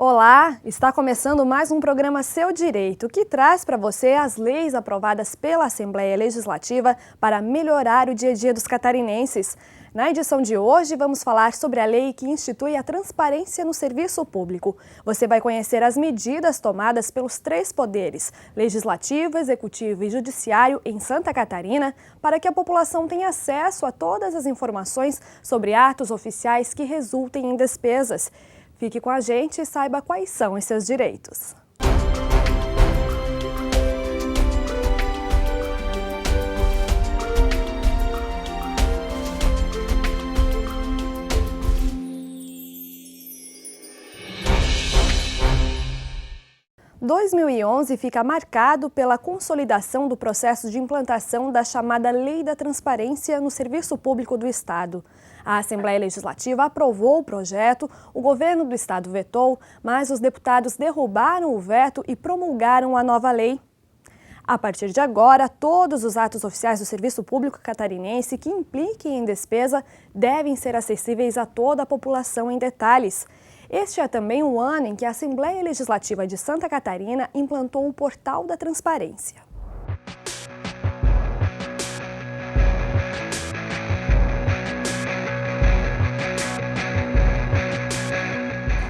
Olá, está começando mais um programa Seu Direito, que traz para você as leis aprovadas pela Assembleia Legislativa para melhorar o dia a dia dos catarinenses. Na edição de hoje, vamos falar sobre a lei que institui a transparência no serviço público. Você vai conhecer as medidas tomadas pelos três poderes, Legislativo, Executivo e Judiciário, em Santa Catarina, para que a população tenha acesso a todas as informações sobre atos oficiais que resultem em despesas. Fique com a gente e saiba quais são os seus direitos. Em 2011 fica marcado pela consolidação do processo de implantação da chamada Lei da Transparência no Serviço Público do Estado. A Assembleia Legislativa aprovou o projeto, o governo do Estado vetou, mas os deputados derrubaram o veto e promulgaram a nova lei. A partir de agora, todos os atos oficiais do Serviço Público Catarinense que impliquem em despesa devem ser acessíveis a toda a população em detalhes. Este é também o ano em que a Assembleia Legislativa de Santa Catarina implantou o Portal da Transparência.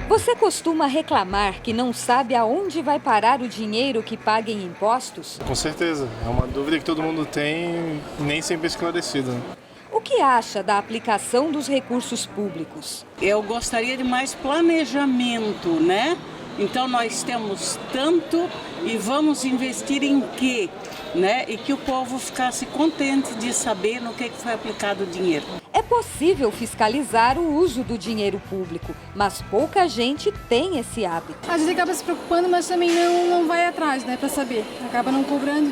Você costuma reclamar que não sabe aonde vai parar o dinheiro que paga em impostos? Com certeza, é uma dúvida que todo mundo tem e nem sempre é esclarecida. O que acha da aplicação dos recursos públicos? Eu gostaria de mais planejamento, né? Então nós temos tanto e vamos investir em quê? Né? E que o povo ficasse contente de saber no que foi aplicado o dinheiro. É possível fiscalizar o uso do dinheiro público, mas pouca gente tem esse hábito. A gente acaba se preocupando, mas também não vai atrás, né, para saber. Acaba não cobrando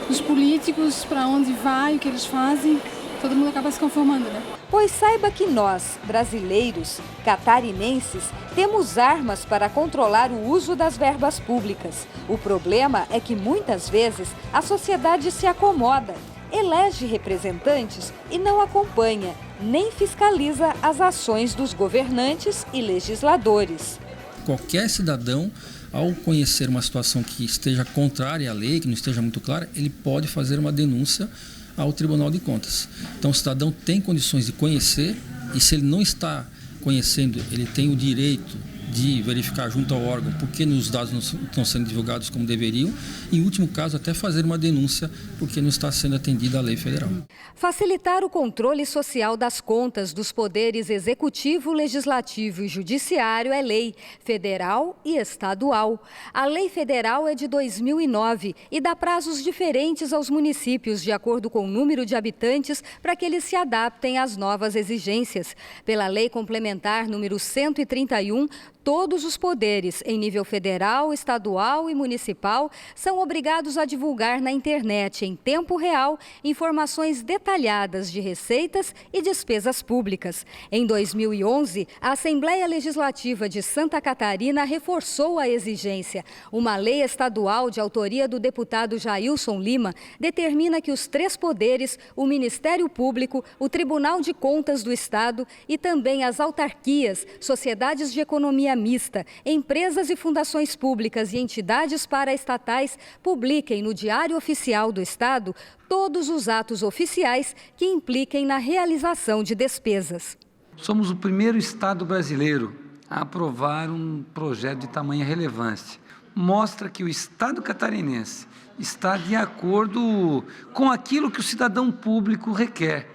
dos políticos para onde vai, o que eles fazem. Todo mundo acaba se conformando, né? Pois saiba que nós, brasileiros, catarinenses, temos armas para controlar o uso das verbas públicas. O problema é que muitas vezes a sociedade se acomoda, elege representantes e não acompanha, nem fiscaliza as ações dos governantes e legisladores. Qualquer cidadão, ao conhecer uma situação que esteja contrária à lei, que não esteja muito clara, ele pode fazer uma denúncia ao Tribunal de Contas. Então o cidadão tem condições de conhecer e se ele não está conhecendo, ele tem o direito de verificar junto ao órgão por que os dados não estão sendo divulgados como deveriam e, em último caso, até fazer uma denúncia porque não está sendo atendida a lei federal. Facilitar o controle social das contas dos poderes executivo, legislativo e judiciário é lei federal e estadual. A lei federal é de 2009 e dá prazos diferentes aos municípios de acordo com o número de habitantes para que eles se adaptem às novas exigências. Pela lei complementar número 131, todos os poderes, em nível federal, estadual e municipal, são obrigados a divulgar na internet, em tempo real, informações detalhadas de receitas e despesas públicas. Em 2011, a Assembleia Legislativa de Santa Catarina reforçou a exigência. Uma lei estadual de autoria do deputado Jailson Lima determina que os três poderes, o Ministério Público, o Tribunal de Contas do Estado e também as autarquias, sociedades de economia mista, empresas e fundações públicas e entidades paraestatais publiquem no Diário Oficial do Estado todos os atos oficiais que impliquem na realização de despesas. Somos o primeiro Estado brasileiro a aprovar um projeto de tamanha relevância. Mostra que o Estado catarinense está de acordo com aquilo que o cidadão público requer,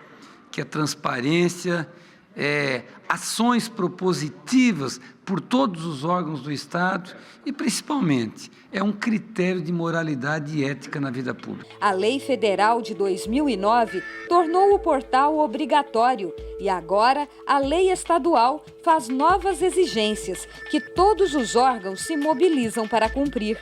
que é transparência, ações propositivas por todos os órgãos do Estado e, principalmente, é um critério de moralidade e ética na vida pública. A Lei Federal de 2009 tornou o portal obrigatório e agora a Lei Estadual faz novas exigências que todos os órgãos se mobilizam para cumprir.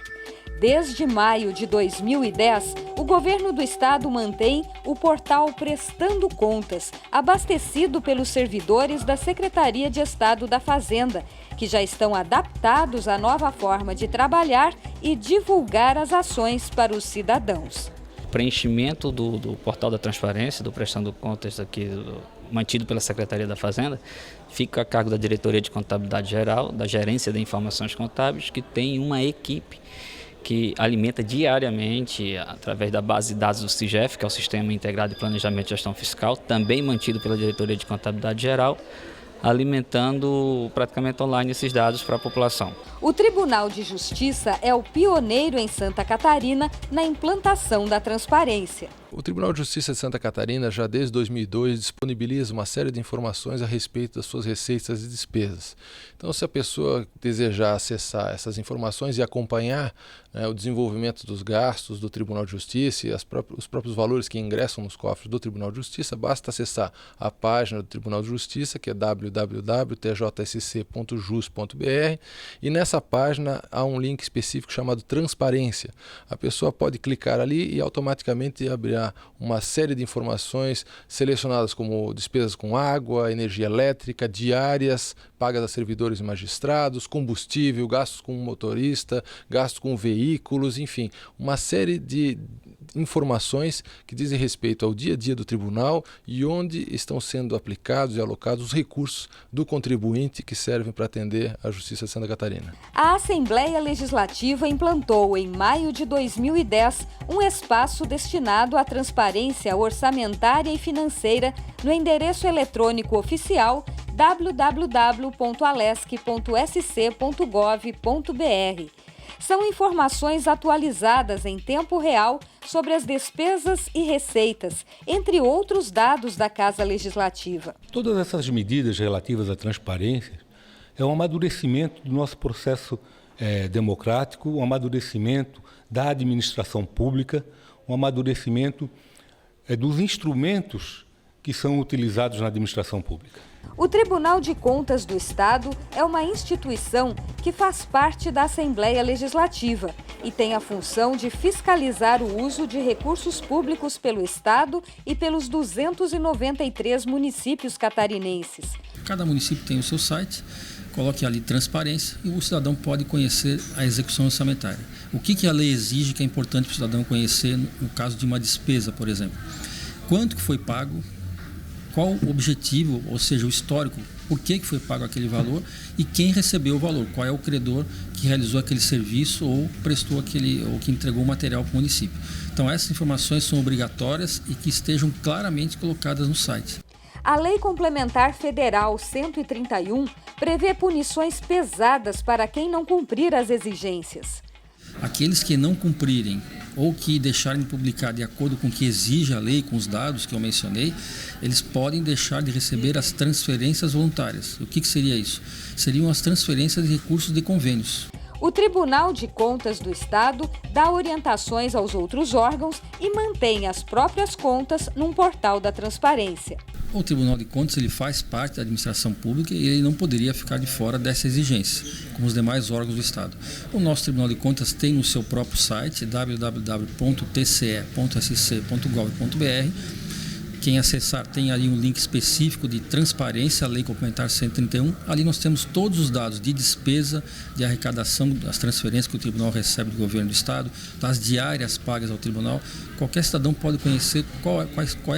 Desde maio de 2010, o governo do estado mantém o portal Prestando Contas, abastecido pelos servidores da Secretaria de Estado da Fazenda, que já estão adaptados à nova forma de trabalhar e divulgar as ações para os cidadãos. preenchimento do portal da transparência, do prestando contas aqui, mantido pela Secretaria da Fazenda, fica a cargo da Diretoria de Contabilidade Geral, da Gerência de Informações Contábeis, que tem uma equipe que alimenta diariamente, através da base de dados do SIGEF, que é o Sistema Integrado de Planejamento e Gestão Fiscal, também mantido pela Diretoria de Contabilidade Geral, alimentando praticamente online esses dados para a população. O Tribunal de Justiça é o pioneiro em Santa Catarina na implantação da transparência. O Tribunal de Justiça de Santa Catarina, já desde 2002, disponibiliza uma série de informações a respeito das suas receitas e despesas. Então, se a pessoa desejar acessar essas informações e acompanhar o desenvolvimento dos gastos do Tribunal de Justiça e os próprios valores que ingressam nos cofres do Tribunal de Justiça, basta acessar a página do Tribunal de Justiça, que é www.tjsc.jus.br, e nessa página há um link específico chamado Transparência. A pessoa pode clicar ali e automaticamente abrirá uma série de informações selecionadas como despesas com água, energia elétrica, diárias, pagas a servidores e magistrados, combustível, gastos com motorista, gastos com veículos, enfim, uma série de informações que dizem respeito ao dia a dia do tribunal e onde estão sendo aplicados e alocados os recursos do contribuinte que servem para atender a Justiça de Santa Catarina. A Assembleia Legislativa implantou em maio de 2010 um espaço destinado à transparência orçamentária e financeira no endereço eletrônico oficial www.alesc.sc.gov.br. São informações atualizadas em tempo real sobre as despesas e receitas, entre outros dados da Casa Legislativa. Todas essas medidas relativas à transparência é um amadurecimento do nosso processo democrático, um amadurecimento da administração pública, um amadurecimento dos instrumentos que são utilizados na administração pública. O Tribunal de Contas do Estado é uma instituição que faz parte da Assembleia Legislativa e tem a função de fiscalizar o uso de recursos públicos pelo Estado e pelos 293 municípios catarinenses. Cada município tem o seu site, coloque ali transparência e o cidadão pode conhecer a execução orçamentária. O que a lei exige que é importante para o cidadão conhecer no caso de uma despesa, por exemplo? Quanto que foi pago? Qual o objetivo, ou seja, o histórico, por que foi pago aquele valor e quem recebeu o valor, qual é o credor que realizou aquele serviço ou prestou ou que entregou o material para o município. Então essas informações são obrigatórias e que estejam claramente colocadas no site. A Lei Complementar Federal 131 prevê punições pesadas para quem não cumprir as exigências. Aqueles que não cumprirem ou que deixarem de publicar de acordo com o que exige a lei, com os dados que eu mencionei, eles podem deixar de receber as transferências voluntárias. O que seria isso? Seriam as transferências de recursos de convênios. O Tribunal de Contas do Estado dá orientações aos outros órgãos e mantém as próprias contas num portal da transparência. O Tribunal de Contas ele faz parte da administração pública e ele não poderia ficar de fora dessa exigência, como os demais órgãos do Estado. O nosso Tribunal de Contas tem no seu próprio site, www.tce.sc.gov.br. Quem acessar tem ali um link específico de transparência, a Lei Complementar 131. Ali nós temos todos os dados de despesa, de arrecadação das transferências que o Tribunal recebe do Governo do Estado, das diárias pagas ao Tribunal. Qualquer cidadão pode conhecer qual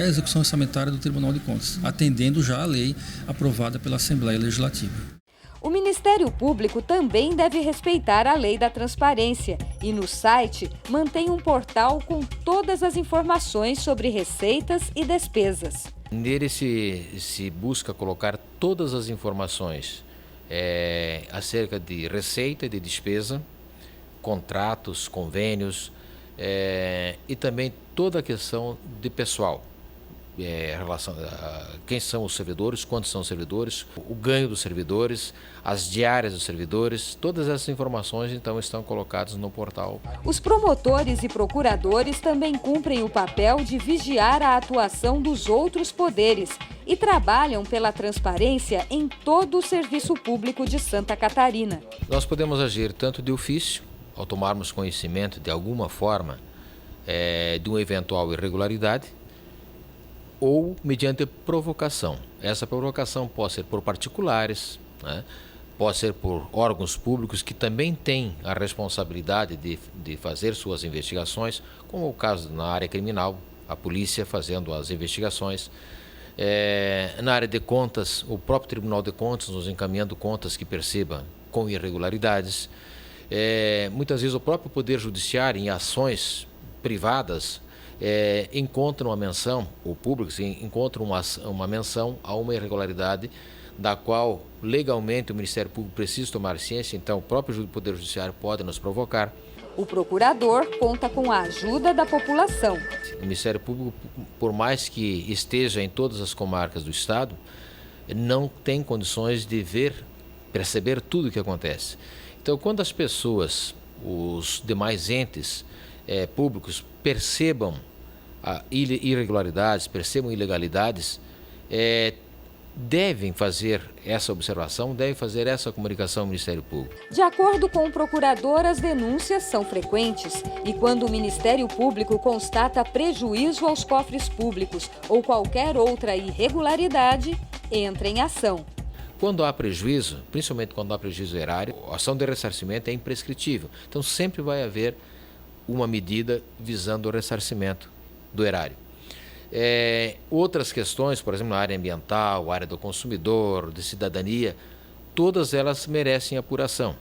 é a execução orçamentária do Tribunal de Contas, atendendo já a lei aprovada pela Assembleia Legislativa. O Ministério Público também deve respeitar a lei da transparência e no site mantém um portal com todas as informações sobre receitas e despesas. Nele se busca colocar todas as informações acerca de receita e de despesa, contratos, convênios e também toda a questão de pessoal. Relação a quem são os servidores, quantos são os servidores, o ganho dos servidores, as diárias dos servidores, todas essas informações então estão colocadas no portal. Os promotores e procuradores também cumprem o papel de vigiar a atuação dos outros poderes e trabalham pela transparência em todo o serviço público de Santa Catarina. Nós podemos agir tanto de ofício, ao tomarmos conhecimento de alguma forma de uma eventual irregularidade, ou mediante provocação. Essa provocação pode ser por particulares, pode ser por órgãos públicos que também têm a responsabilidade de fazer suas investigações, como o caso na área criminal, a polícia fazendo as investigações. Na área de contas, o próprio Tribunal de Contas nos encaminhando contas que perceba com irregularidades. Muitas vezes o próprio Poder Judiciário, em ações privadas, encontra uma menção, o público encontra uma menção a uma irregularidade da qual legalmente o Ministério Público precisa tomar ciência, então o próprio Poder Judiciário pode nos provocar. O procurador conta com a ajuda da população. O Ministério Público, por mais que esteja em todas as comarcas do Estado, não tem condições de perceber tudo o que acontece. Então, quando as pessoas, os demais entes públicos percebam irregularidades, percebam ilegalidades, devem fazer essa observação, devem fazer essa comunicação ao Ministério Público. De acordo com o procurador, as denúncias são frequentes e quando o Ministério Público constata prejuízo aos cofres públicos ou qualquer outra irregularidade, entra em ação. Quando há prejuízo, principalmente quando há prejuízo erário, a ação de ressarcimento é imprescritível. Então sempre vai haver uma medida visando o ressarcimento do erário. Outras questões, por exemplo, na área ambiental, área do consumidor, de cidadania, todas elas merecem apuração.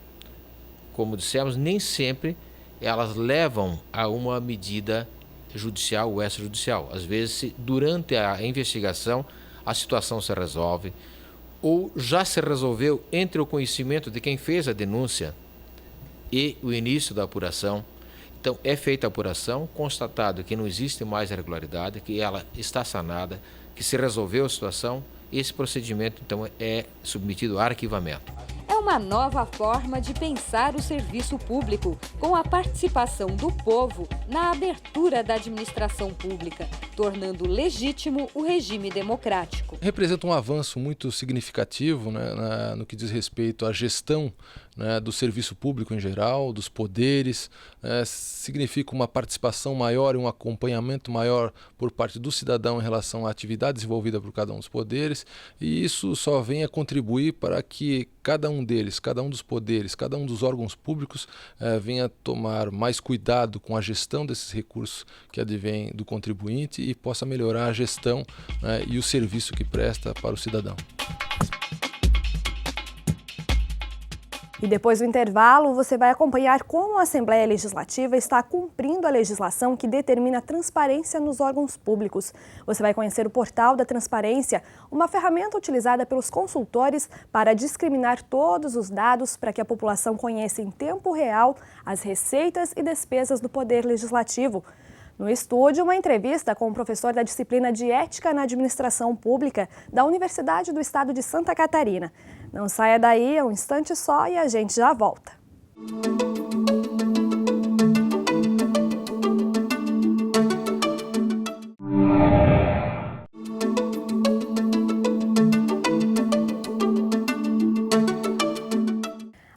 Como dissemos, nem sempre elas levam a uma medida judicial ou extrajudicial. Às vezes, durante a investigação, a situação se resolve ou já se resolveu entre o conhecimento de quem fez a denúncia e o início da apuração. Então, é feita a apuração, constatado que não existe mais irregularidade, que ela está sanada, que se resolveu a situação, esse procedimento, então, é submetido a arquivamento. É uma nova forma de pensar o serviço público, com a participação do povo na abertura da administração pública, tornando legítimo o regime democrático. Representa um avanço muito significativo, né, no que diz respeito à gestão, né, do serviço público em geral, dos poderes, significa uma participação maior e um acompanhamento maior por parte do cidadão em relação à atividade desenvolvida por cada um dos poderes, e isso só vem a contribuir para que cada um deles, cada um dos poderes, cada um dos órgãos públicos venha tomar mais cuidado com a gestão desses recursos que advêm do contribuinte e possa melhorar a gestão, né, e o serviço que presta para o cidadão. E depois do intervalo, você vai acompanhar como a Assembleia Legislativa está cumprindo a legislação que determina a transparência nos órgãos públicos. Você vai conhecer o Portal da Transparência, uma ferramenta utilizada pelos consultores para discriminar todos os dados para que a população conheça em tempo real as receitas e despesas do Poder Legislativo. No estúdio, uma entrevista com o professor da disciplina de Ética na Administração Pública da Universidade do Estado de Santa Catarina. Não saia daí, é um instante só e a gente já volta.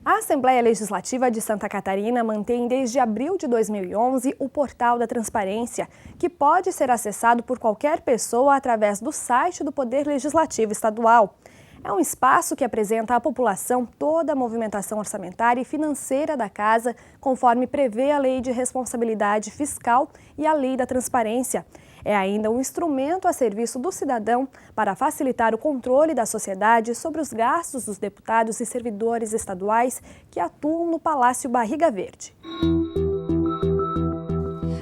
A Assembleia Legislativa de Santa Catarina mantém desde abril de 2011 o Portal da Transparência, que pode ser acessado por qualquer pessoa através do site do Poder Legislativo Estadual. É um espaço que apresenta à população toda a movimentação orçamentária e financeira da Casa, conforme prevê a Lei de Responsabilidade Fiscal e a Lei da Transparência. É ainda um instrumento a serviço do cidadão para facilitar o controle da sociedade sobre os gastos dos deputados e servidores estaduais que atuam no Palácio Barriga Verde.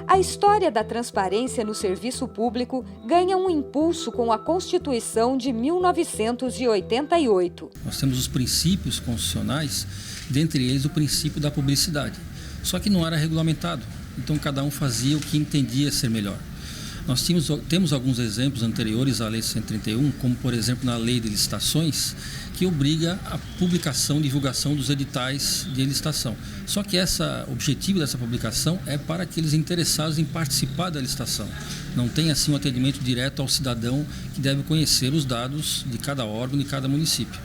A história da transparência no serviço público ganha um impulso com a Constituição de 1988. Nós temos os princípios constitucionais, dentre eles o princípio da publicidade. Só que não era regulamentado, então cada um fazia o que entendia ser melhor. Nós temos alguns exemplos anteriores à Lei 131, como por exemplo na Lei de Licitações, que obriga a publicação e divulgação dos editais de licitação. Só que o objetivo dessa publicação é para aqueles interessados em participar da licitação. Não tem assim um atendimento direto ao cidadão que deve conhecer os dados de cada órgão, de cada município.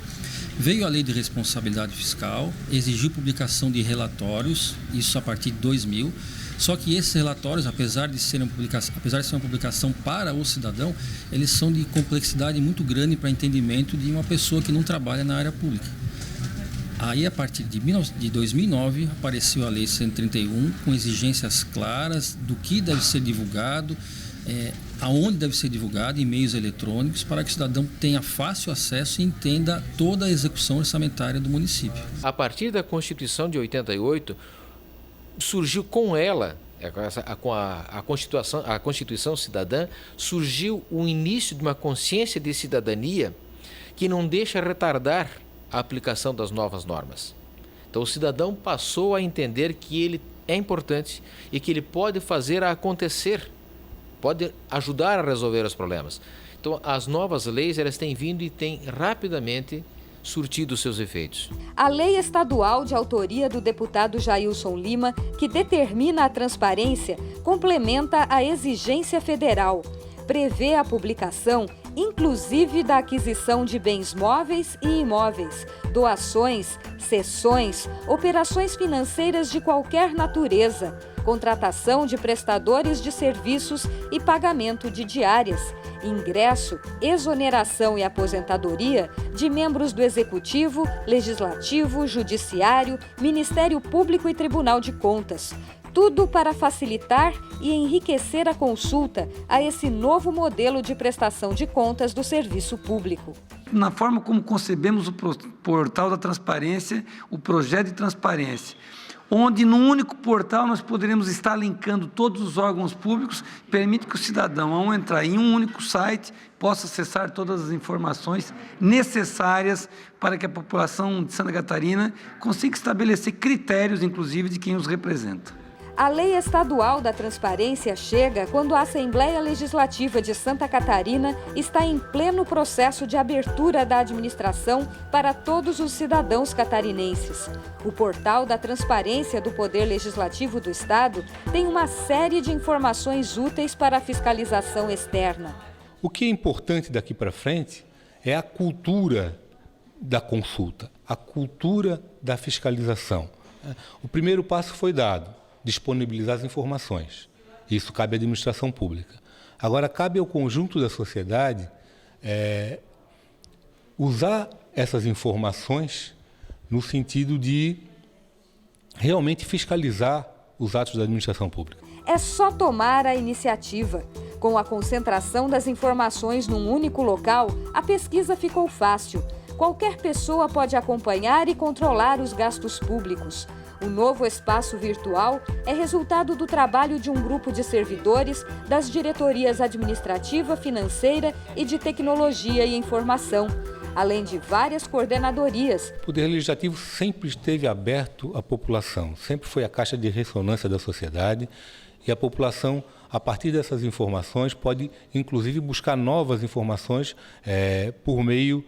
Veio a Lei de Responsabilidade Fiscal, exigiu publicação de relatórios, isso a partir de 2000, só que esses relatórios, apesar de ser uma publicação para o cidadão, eles são de complexidade muito grande para entendimento de uma pessoa que não trabalha na área pública. Aí, a partir de 2009, apareceu a Lei 131, com exigências claras do que deve ser divulgado, aonde deve ser divulgado, em meios eletrônicos, para que o cidadão tenha fácil acesso e entenda toda a execução orçamentária do município. A partir da Constituição de 88, surgiu com ela, com a Constituição Cidadã, surgiu o início de uma consciência de cidadania que não deixa retardar a aplicação das novas normas. Então o cidadão passou a entender que ele é importante e que ele pode fazer acontecer, pode ajudar a resolver os problemas. Então as novas leis, elas têm vindo e têm rapidamente surtido seus efeitos. A lei estadual de autoria do deputado Jailson Lima, que determina a transparência, complementa a exigência federal. Prevê a publicação, inclusive da aquisição de bens móveis e imóveis, doações, cessões, operações financeiras de qualquer natureza, contratação de prestadores de serviços e pagamento de diárias, ingresso, exoneração e aposentadoria de membros do Executivo, Legislativo, Judiciário, Ministério Público e Tribunal de Contas. Tudo para facilitar e enriquecer a consulta a esse novo modelo de prestação de contas do serviço público. Na forma como concebemos o portal da transparência, o projeto de transparência, onde num único portal nós poderemos estar linkando todos os órgãos públicos, permite que o cidadão, ao entrar em um único site, possa acessar todas as informações necessárias para que a população de Santa Catarina consiga estabelecer critérios, inclusive, de quem os representa. A Lei Estadual da Transparência chega quando a Assembleia Legislativa de Santa Catarina está em pleno processo de abertura da administração para todos os cidadãos catarinenses. O portal da Transparência do Poder Legislativo do Estado tem uma série de informações úteis para a fiscalização externa. O que é importante daqui para frente é a cultura da consulta, a cultura da fiscalização. O primeiro passo foi dado. Disponibilizar as informações. Isso cabe à administração pública. Agora, cabe ao conjunto da sociedade usar essas informações no sentido de realmente fiscalizar os atos da administração pública. É só tomar a iniciativa. Com a concentração das informações num único local, a pesquisa ficou fácil. Qualquer pessoa pode acompanhar e controlar os gastos públicos. O novo espaço virtual é resultado do trabalho de um grupo de servidores das diretorias administrativa, financeira e de tecnologia e informação, além de várias coordenadorias. O Poder Legislativo sempre esteve aberto à população, sempre foi a caixa de ressonância da sociedade e a população, a partir dessas informações, pode inclusive buscar novas informações por meio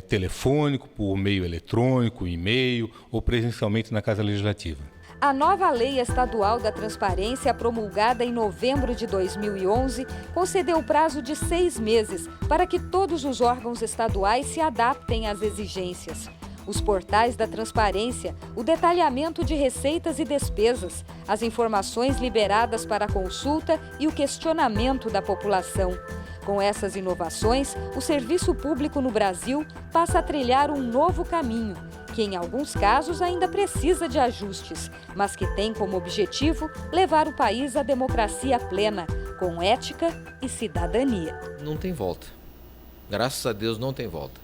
telefônico, por meio eletrônico, e-mail ou presencialmente na Casa Legislativa. A nova Lei Estadual da Transparência, promulgada em novembro de 2011, concedeu prazo de 6 meses para que todos os órgãos estaduais se adaptem às exigências. Os portais da transparência, o detalhamento de receitas e despesas, as informações liberadas para consulta e o questionamento da população. Com essas inovações, o serviço público no Brasil passa a trilhar um novo caminho, que em alguns casos ainda precisa de ajustes, mas que tem como objetivo levar o país à democracia plena, com ética e cidadania. Não tem volta. Graças a Deus não tem volta.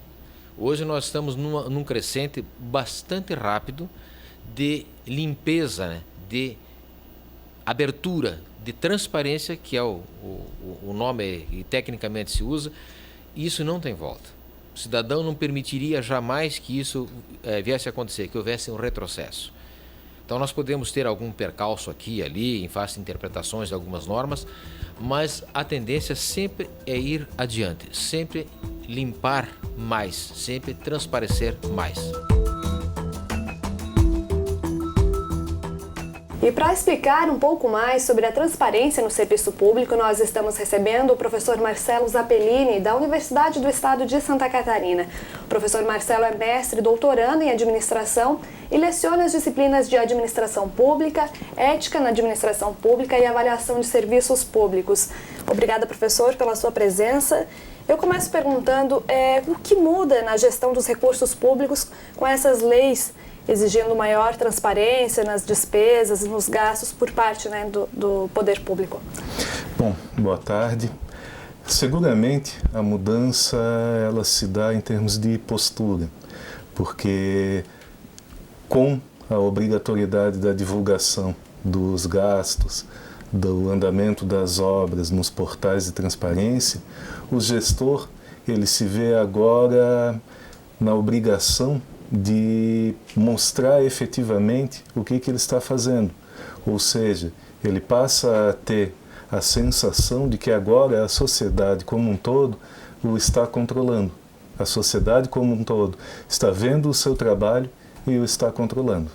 Hoje nós estamos num crescente bastante rápido de limpeza, de abertura, de transparência, que é o nome que tecnicamente se usa. Isso não tem volta. O cidadão não permitiria jamais que isso viesse a acontecer, que houvesse um retrocesso. Então nós podemos ter algum percalço aqui e ali, em face de interpretações de algumas normas, mas a tendência sempre é ir adiante, sempre limpar mais, sempre transparecer mais. E para explicar um pouco mais sobre a transparência no serviço público, nós estamos recebendo o professor Marcelo Zappellini, da Universidade do Estado de Santa Catarina. O professor Marcelo é mestre e doutorando em administração e leciona as disciplinas de administração pública, ética na administração pública e avaliação de serviços públicos. Obrigada, professor, pela sua presença. Eu começo perguntando o que muda na gestão dos recursos públicos com essas leis exigindo maior transparência nas despesas, nos gastos por parte, né, do poder público. Bom, boa tarde. Seguramente a mudança ela se dá em termos de postura, porque com a obrigatoriedade da divulgação dos gastos, do andamento das obras nos portais de transparência, o gestor ele se vê agora na obrigação de mostrar efetivamente o que ele está fazendo. Ou seja, ele passa a ter a sensação de que agora a sociedade como um todo o está controlando. A sociedade como um todo está vendo o seu trabalho e o está controlando.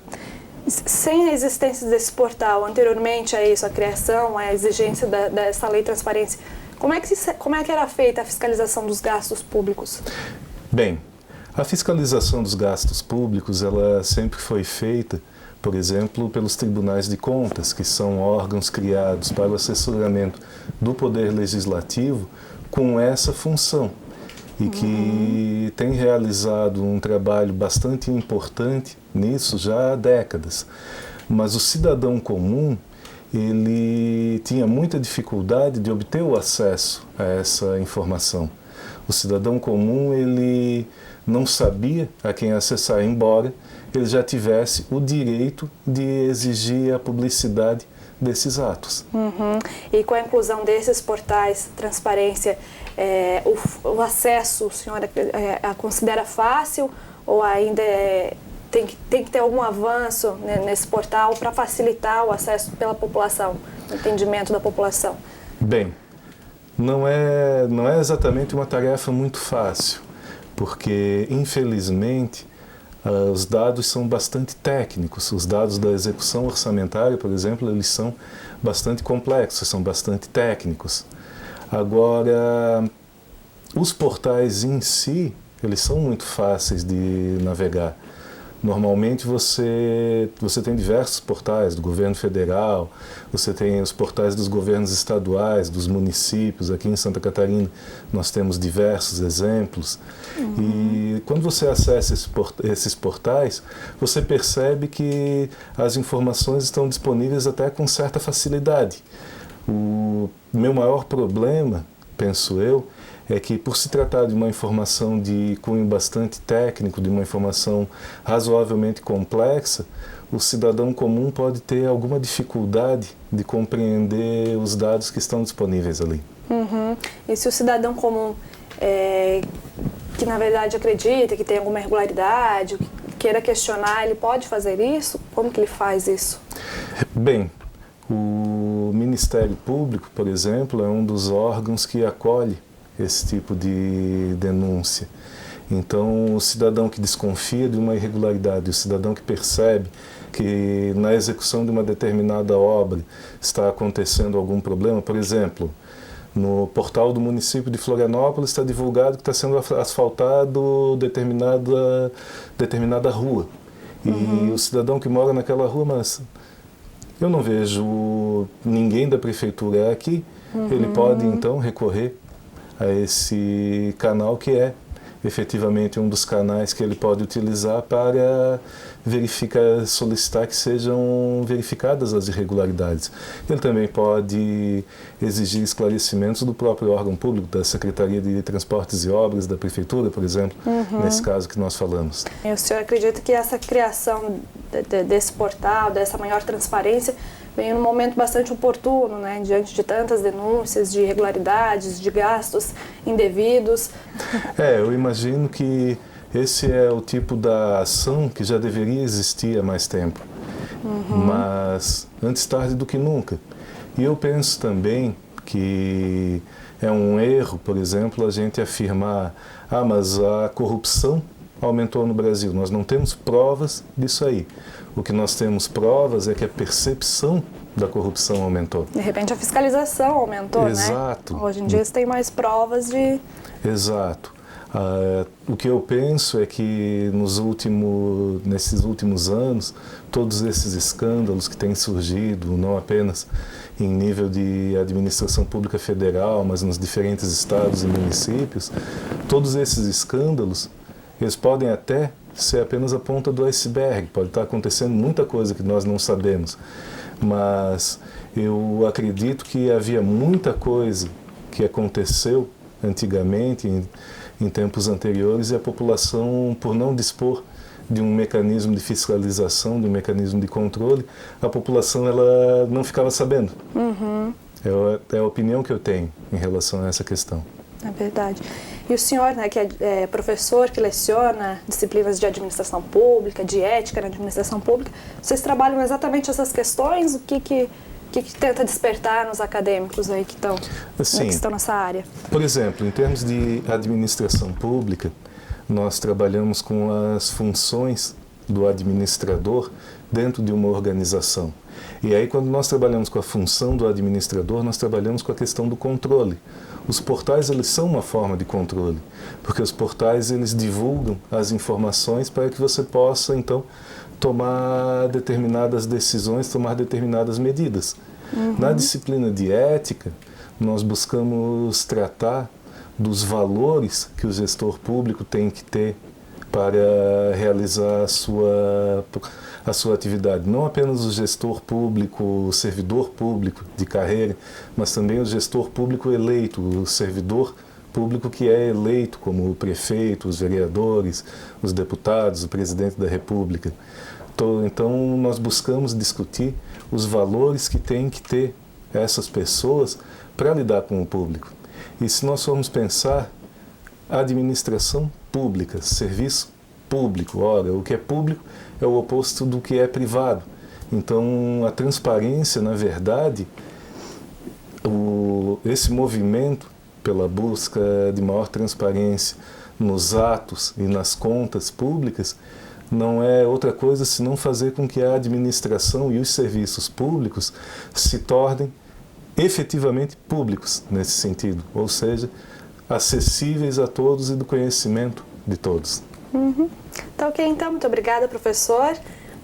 Sem a existência desse portal, anteriormente a isso, a criação, a exigência dessa lei de transparência, como é que era feita a fiscalização dos gastos públicos? Bem, a fiscalização dos gastos públicos ela sempre foi feita, por exemplo, pelos tribunais de contas, que são órgãos criados para o assessoramento do Poder Legislativo com essa função e que tem realizado um trabalho bastante importante nisso já há décadas. Mas o cidadão comum, ele tinha muita dificuldade de obter o acesso a essa informação. O cidadão comum, ele não sabia a quem acessar, embora ele já tivesse o direito de exigir a publicidade desses atos. E com a inclusão desses portais, transparência, o acesso, o senhor considera fácil ou ainda tem que ter algum avanço nesse portal para facilitar o acesso pela população, o entendimento da população? Bem, não é exatamente uma tarefa muito fácil, porque, infelizmente, os dados são bastante técnicos. Os dados da execução orçamentária, por exemplo, eles são bastante complexos, são bastante técnicos. Agora, os portais em si, eles são muito fáceis de navegar. Normalmente você tem diversos portais do governo federal, você tem os portais dos governos estaduais, dos municípios. Aqui em Santa Catarina nós temos diversos exemplos. E quando você acessa esses portais, você percebe que as informações estão disponíveis até com certa facilidade. O meu maior problema, penso eu, é que, por se tratar de uma informação de cunho bastante técnico, de uma informação razoavelmente complexa, o cidadão comum pode ter alguma dificuldade de compreender os dados que estão disponíveis ali. E se o cidadão comum, que na verdade acredita que tem alguma irregularidade, queira questionar, ele pode fazer isso? Como que ele faz isso? Bem, o Ministério Público, por exemplo, é um dos órgãos que acolhe esse tipo de denúncia. Então, o cidadão que desconfia de uma irregularidade, o cidadão que percebe que na execução de uma determinada obra está acontecendo algum problema, por exemplo, no portal do município de Florianópolis está divulgado que está sendo asfaltado determinada rua. E o cidadão que mora naquela rua, mas eu não vejo ninguém da prefeitura aqui, ele pode então recorrer a esse canal que é efetivamente um dos canais que ele pode utilizar para solicitar que sejam verificadas as irregularidades. Ele também pode exigir esclarecimentos do próprio órgão público, da Secretaria de Transportes e Obras, da Prefeitura, por exemplo, nesse caso que nós falamos. E o senhor acredita que essa criação desse portal, dessa maior transparência, vem num momento bastante oportuno, né, diante de tantas denúncias de irregularidades, de gastos indevidos? Eu imagino que esse é o tipo da ação que já deveria existir há mais tempo, mas antes tarde do que nunca. E eu penso também que é um erro, por exemplo, a gente afirmar, mas a corrupção aumentou no Brasil. Nós não temos provas disso aí. O que nós temos provas é que a percepção da corrupção aumentou. De repente a fiscalização aumentou, Exato. né? Hoje em dia você tem mais provas de... Exato. O que eu penso é que nesses últimos anos, todos esses escândalos que têm surgido, não apenas em nível de administração pública federal, mas nos diferentes estados e municípios, todos esses escândalos, eles podem até ser apenas a ponta do iceberg, pode estar acontecendo muita coisa que nós não sabemos, mas eu acredito que havia muita coisa que aconteceu antigamente, em tempos anteriores, e a população, por não dispor de um mecanismo de fiscalização, de um mecanismo de controle, a população ela não ficava sabendo. É a opinião que eu tenho em relação a essa questão. É verdade. E o senhor, né, que é professor, que leciona disciplinas de administração pública, de ética na administração pública, vocês trabalham exatamente essas questões? O que tenta despertar nos acadêmicos aí que estão nessa área? Por exemplo, em termos de administração pública, nós trabalhamos com as funções do administrador dentro de uma organização. E aí, quando nós trabalhamos com a função do administrador, nós trabalhamos com a questão do controle. Os portais, eles são uma forma de controle, porque os portais, eles divulgam as informações para que você possa, então, tomar determinadas decisões, tomar determinadas medidas. Na disciplina de ética, nós buscamos tratar dos valores que o gestor público tem que ter para realizar a sua atividade. Não apenas o gestor público, o servidor público de carreira, mas também o gestor público eleito, o servidor público que é eleito, como o prefeito, os vereadores, os deputados, o presidente da República. Então, nós buscamos discutir os valores que tem que ter essas pessoas para lidar com o público. E se nós formos pensar, administração pública, serviço público, ora, o que é público é o oposto do que é privado. Então, a transparência, na verdade, esse movimento pela busca de maior transparência nos atos e nas contas públicas, não é outra coisa senão fazer com que a administração e os serviços públicos se tornem efetivamente públicos nesse sentido, ou seja, acessíveis a todos e do conhecimento de todos. Tá ok, então. Muito obrigada, professor.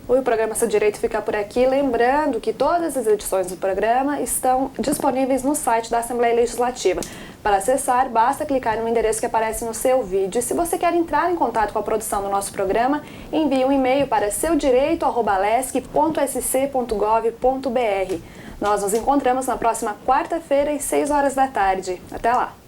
O programa Seu Direito fica por aqui. Lembrando que todas as edições do programa estão disponíveis no site da Assembleia Legislativa. Para acessar, basta clicar no endereço que aparece no seu vídeo. E se você quer entrar em contato com a produção do nosso programa, envie um e-mail para seudireito@lesc.sc.gov.br. Nós nos encontramos na próxima quarta-feira, às 6 horas da tarde. Até lá!